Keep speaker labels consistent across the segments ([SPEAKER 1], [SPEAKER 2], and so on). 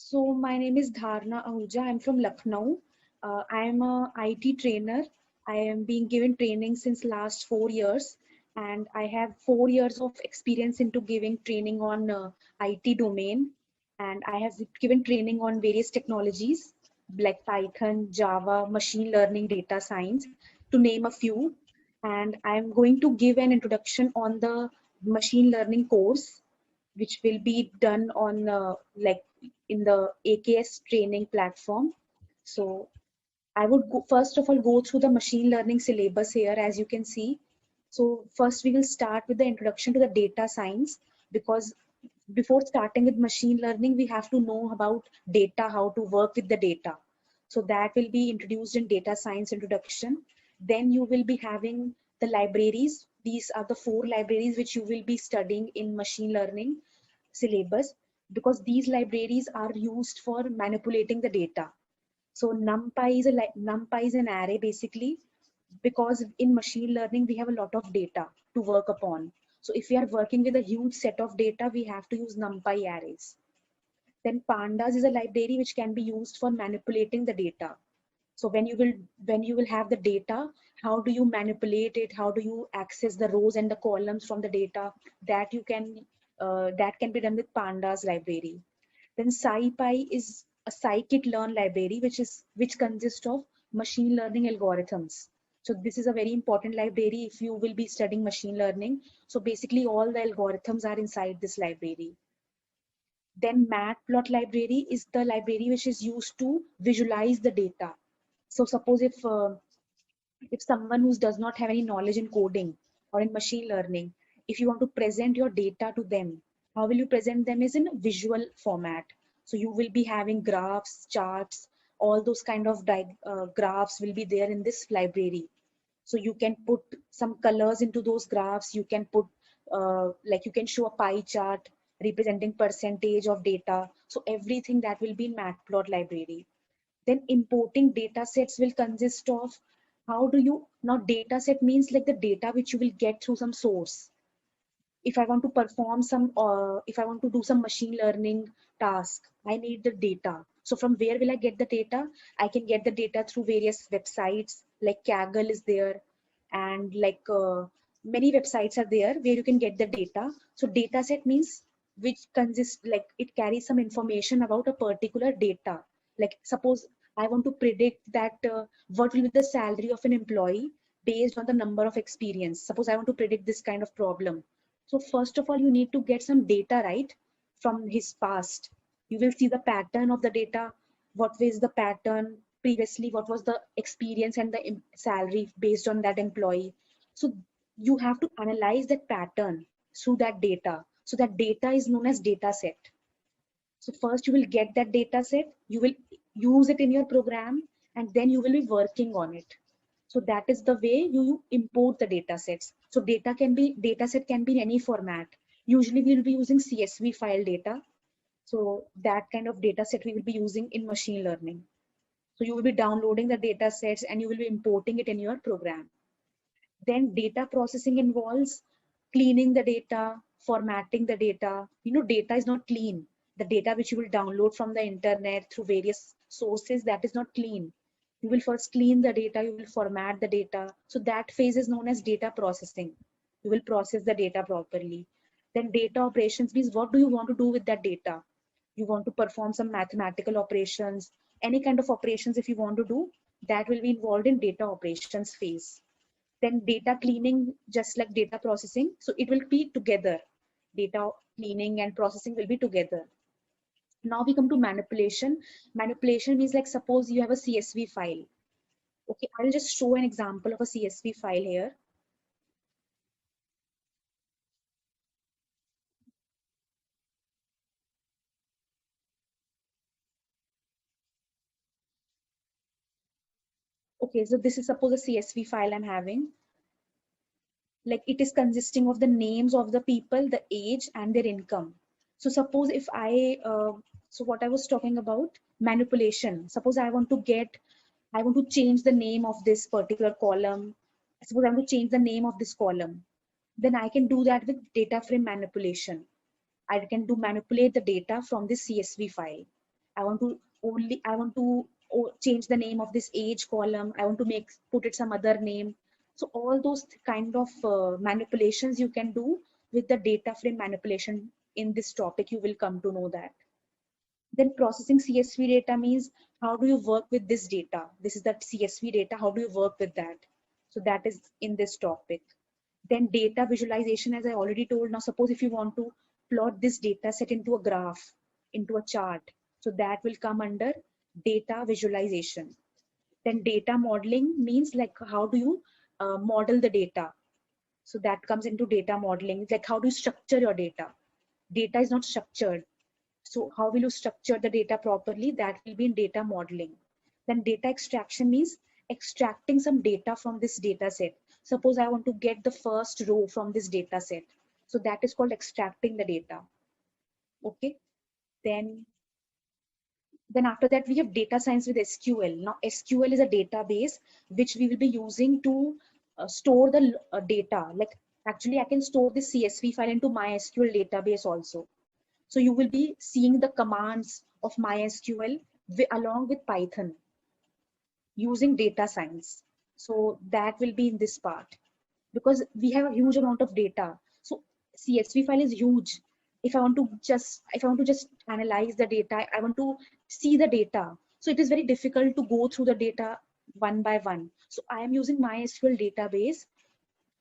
[SPEAKER 1] So my name is Dharna Ahuja. I'm from Lucknow. I am a IT trainer. I am being given training since last 4 years, and I have 4 years of experience into giving training on IT domain. And I have given training on various technologies like Python, Java, machine learning, data science, to name a few. And I'm going to give an introduction on the machine learning course, which will be done on like in the AKS training platform. So I would first of all go through the machine learning syllabus here, as you can see. So first we will start with the introduction to the data science, because before starting with machine learning, we have to know about data, how to work with the data. So that will be introduced in data science introduction. Then you will be having the libraries. These are the 4 libraries which you will be studying in machine learning syllabus, because these libraries are used for manipulating the data. So NumPy is an array basically, because in machine learning we have a lot of data to work upon. So if we are working with a huge set of data, we have to use NumPy arrays. Then Pandas is a library which can be used for manipulating the data. So when you will have the data, how do you manipulate it? How do you access the rows and the columns from the data? That can be done with Pandas library. Then SciPy is a scikit-learn library, which consists of machine learning algorithms. So this is a very important library if you will be studying machine learning. So basically all the algorithms are inside this library. Then Matplot library is the library which is used to visualize the data. So suppose if someone who does not have any knowledge in coding or in machine learning, if you want to present your data to them, how will you present them? Is in a visual format. So you will be having graphs, charts, all those kind of graphs will be there in this library. So you can put some colors into those graphs. You can put like you can show a pie chart representing percentage of data. So everything that will be in Matplot library. Then importing data sets will consist of, how do you, now data set means like the data which you will get through some source. If I want to perform some if I want to do some machine learning task, I need the data. So from where will I get the data? I can get the data through various websites, like Kaggle is there, and like many websites are there where you can get the data. So data set means which consists, like it carries some information about a particular data. Like suppose I want to predict that what will be the salary of an employee based on the number of experience. Suppose I want to predict this kind of problem. So first of all, you need to get some data, right, from his past. You will see the pattern of the data. What was the pattern previously? What was the experience and the salary based on that employee? So you have to analyze that pattern through that data. So that data is known as data set. So first you will get that data set, you will use it in your program, and then you will be working on it. So that is the way you import the data sets. So data set can be in any format. Usually we will be using CSV file data. So that kind of data set we will be using in machine learning. So you will be downloading the data sets and you will be importing it in your program. Then data processing involves cleaning the data, formatting the data. Data is not clean. The data which you will download from the internet through various sources, that is not clean. You will first clean the data, you will format the data. So that phase is known as data processing. You will process the data properly. Then data operations means, what do you want to do with that data? You want to perform some mathematical operations, any kind of operations if you want to do, that will be involved in data operations phase. Then data cleaning, just like data processing, so it will be together. Data cleaning and processing will be together. Now we come to manipulation. Manipulation means, like suppose you have a CSV file. Okay, I'll just show an example of a CSV file here. Okay, so this is suppose a CSV file I'm having. Like it is consisting of the names of the people, the age, and their income. So suppose if so what I was talking about, manipulation. Suppose I want to change the name of this particular column. Suppose I want to change the name of this column. Then I can do that with data frame manipulation. I can manipulate the data from this CSV file. I want to change the name of this age column. I want to put it some other name. So all those kind of manipulations you can do with the data frame manipulation in this topic, you will come to know that. Then processing CSV data means how do you work with this data? This is the CSV data. How do you work with that? So that is in this topic. Then data visualization, as I already told. Now, suppose if you want to plot this data set into a graph, into a chart, so that will come under data visualization. Then data modeling means like how do you model the data? So that comes into data modeling. It's like how do you structure your data? Data is not structured. So how will you structure the data properly? That will be in data modeling. Then data extraction means extracting some data from this data set. Suppose I want to get the first row from this data set. So that is called extracting the data. Okay. Then after that, we have data science with SQL. Now, SQL is a database which we will be using to store the data. Like actually, I can store this CSV file into MySQL database also. So you will be seeing the commands of MySQL along with Python using data science. So that will be in this part because we have a huge amount of data. So CSV file is huge. If I want to just analyze the data, I want to see the data. So it is very difficult to go through the data one by one. So I am using MySQL database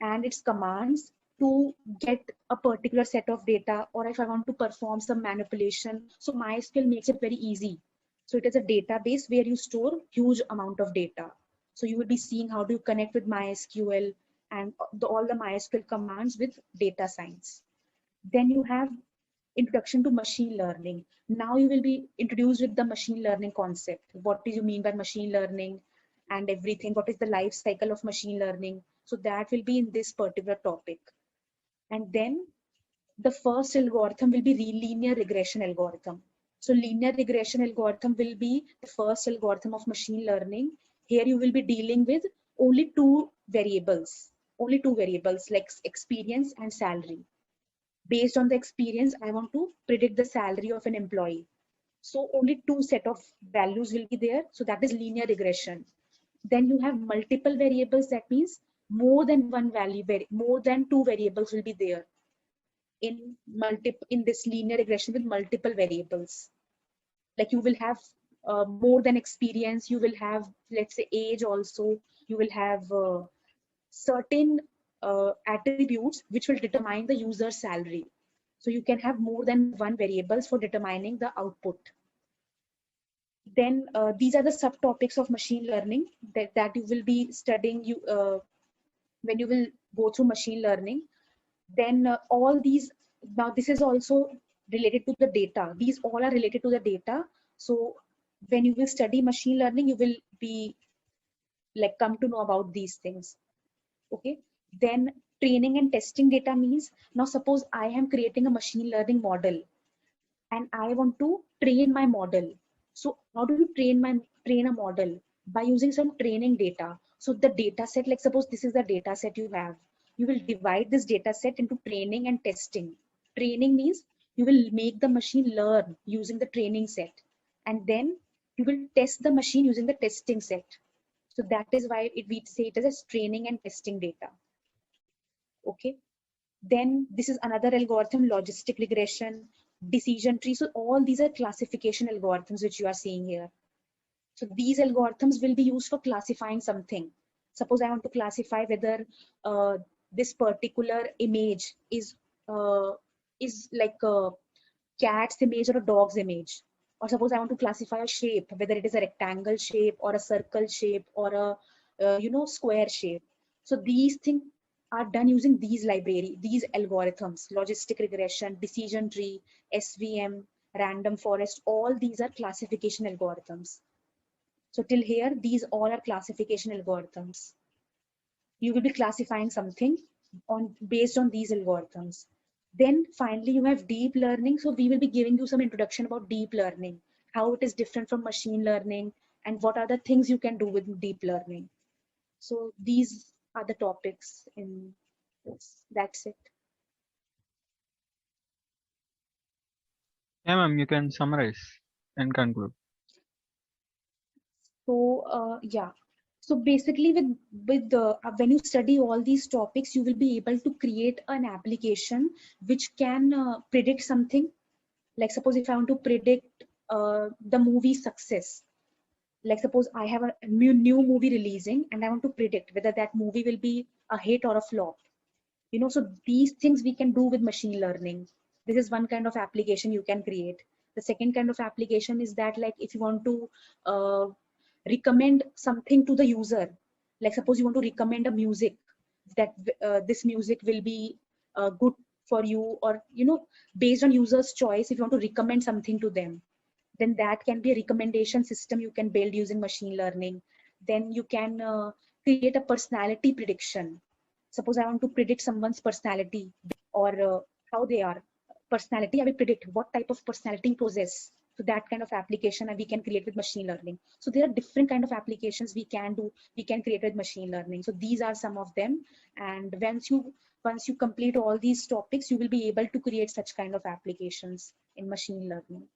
[SPEAKER 1] and its commands to get a particular set of data, or if I want to perform some manipulation. So MySQL makes it very easy. So it is a database where you store huge amount of data. So you will be seeing how do you connect with MySQL and all the MySQL commands with data science. Then you have introduction to machine learning. Now you will be introduced with the machine learning concept. What do you mean by machine learning and everything? What is the life cycle of machine learning? So that will be in this particular topic. And then the first algorithm will be linear regression algorithm. So linear regression algorithm will be the first algorithm of machine learning. Here you will be dealing with only two variables like experience and salary. Based on the experience, I want to predict the salary of an employee. So only two set of values will be there. So that is linear regression. Then you have multiple variables. That means more than one value, more than two variables will be there in this linear regression with multiple variables. Like you will have more than experience. You will have, let's say, age also. You will have certain attributes which will determine the user's salary. So you can have more than one variables for determining the output. Then these are the subtopics of machine learning that you will be studying when you will go through machine learning. Then all these, now this is also related to the data. These all are related to the data. So when you will study machine learning, you will be like come to know about these things. Okay. Then training and testing data means, now suppose I am creating a machine learning model and I want to train my model. So how do you train a model? By using some training data. So the data set, like suppose this is the data set you have. You will divide this data set into training and testing. Training means you will make the machine learn using the training set. And then you will test the machine using the testing set. So that is why we say it as training and testing data. Okay. Then this is another algorithm, logistic regression, decision tree. So all these are classification algorithms which you are seeing here. So these algorithms will be used for classifying something. Suppose I want to classify whether this particular image is like a cat's image or a dog's image. Or suppose I want to classify a shape, whether it is a rectangle shape or a circle shape or a square shape. So these things are done using these algorithms, logistic regression, decision tree, SVM, random forest. All these are classification algorithms. So till here, these all are classification algorithms. You will be classifying something based on these algorithms. Then finally, you have deep learning. So we will be giving you some introduction about deep learning, how it is different from machine learning, and what are the things you can do with deep learning. So these are the topics in this. That's it.
[SPEAKER 2] Yeah, ma'am, you can summarize. and conclude.
[SPEAKER 1] So yeah. So basically, with the when you study all these topics, you will be able to create an application which can predict something. Like suppose if I want to predict the movie success. Like suppose I have a new movie releasing and I want to predict whether that movie will be a hit or a flop. So these things we can do with machine learning. This is one kind of application you can create. The second kind of application is that, like, if you want to uh, recommend something to the user, like suppose you want to recommend a music, that this music will be good for you, or based on users choice, if you want to recommend something to them, then that can be a recommendation system you can build using machine learning. Then you can create a personality prediction. Suppose I want to predict someone's personality, or how they are. Personality, I will predict what type of personality you possess. So that kind of application we can create with machine learning. So there are different kind of applications we can create with machine learning. So these are some of them. And once you complete all these topics, you will be able to create such kind of applications in machine learning.